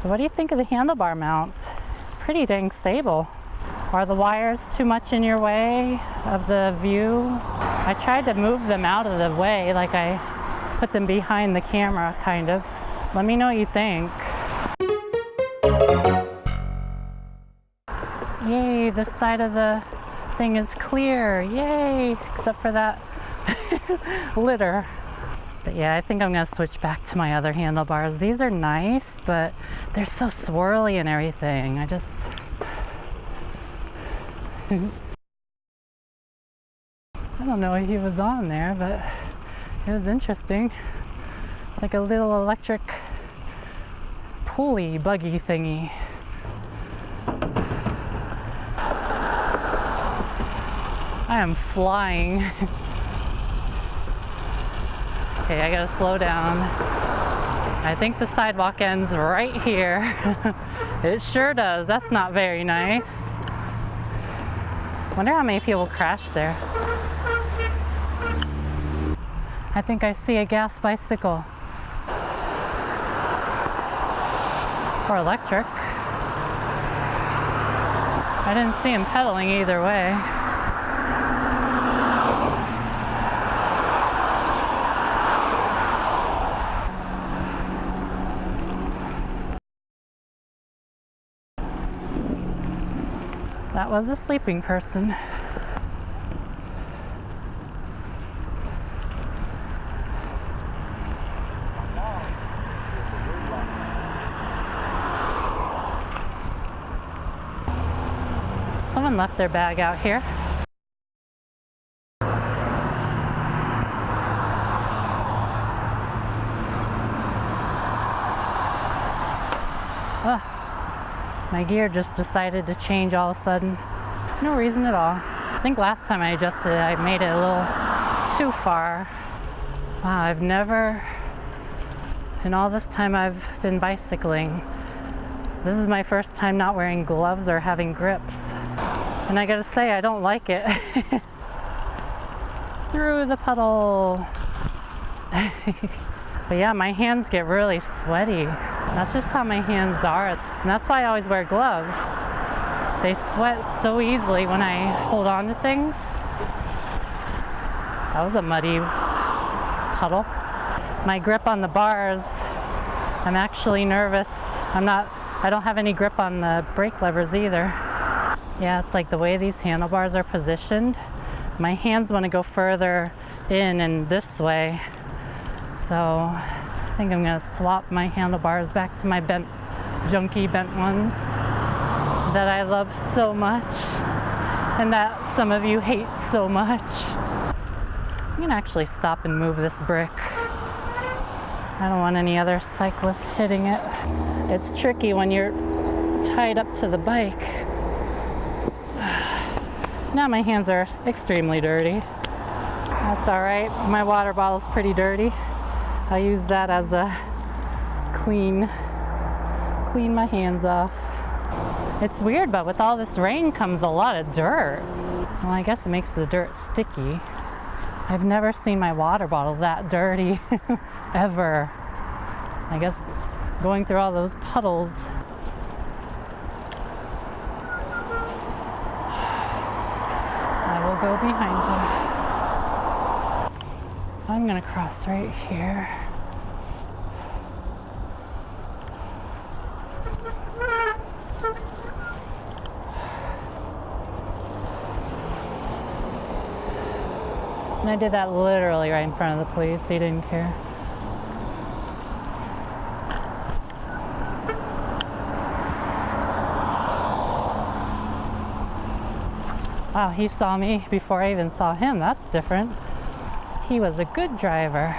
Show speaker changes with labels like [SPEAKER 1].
[SPEAKER 1] So what do you think of the handlebar mount? It's pretty dang stable. Are the wires too much in your way of the view? I tried to move them out of the way, like I put them behind the camera, kind of. Let me know what you think. Yay, this side of the thing is clear. Yay, except for that litter. But yeah, I think I'm gonna switch back to my other handlebars. These are nice, but they're so swirly and everything. I don't know what he was on there, but it was interesting. It's like a little electric pulley buggy thingy. I am flying. Okay, I gotta slow down. I think the sidewalk ends right here. It sure does. That's not very nice. Wonder how many people crash there. I think I see a gas bicycle. Or electric. I didn't see him pedaling either way. That was a sleeping person. Someone left their bag out here. Ugh. My gear just decided to change all of a sudden. No reason at all. I think last time I adjusted it, I made it a little too far. Wow, I've never, in all this time I've been bicycling, this is my first time not wearing gloves or having grips. And I gotta say, I don't like it. Through the puddle. But yeah, my hands get really sweaty. That's just how my hands are. And that's why I always wear gloves. They sweat so easily when I hold on to things. That was a muddy puddle. My grip on the bars, I'm actually nervous. I don't have any grip on the brake levers either. Yeah, it's like the way these handlebars are positioned. My hands want to go further in and this way. So I think I'm gonna swap my handlebars back to my bent, junky bent ones that I love so much and that some of you hate so much. I'm gonna actually stop and move this brick. I don't want any other cyclists hitting it. It's tricky when you're tied up to the bike. Now my hands are extremely dirty. That's all right. My water bottle's pretty dirty. I'll use that as a clean my hands off. It's weird, but with all this rain comes a lot of dirt. Well, I guess it makes the dirt sticky. I've never seen my water bottle that dirty, ever. I guess going through all those puddles. I will go behind you. I'm gonna cross right here. And I did that literally right in front of the police. He didn't care. Wow, he saw me before I even saw him. That's different. He was a good driver.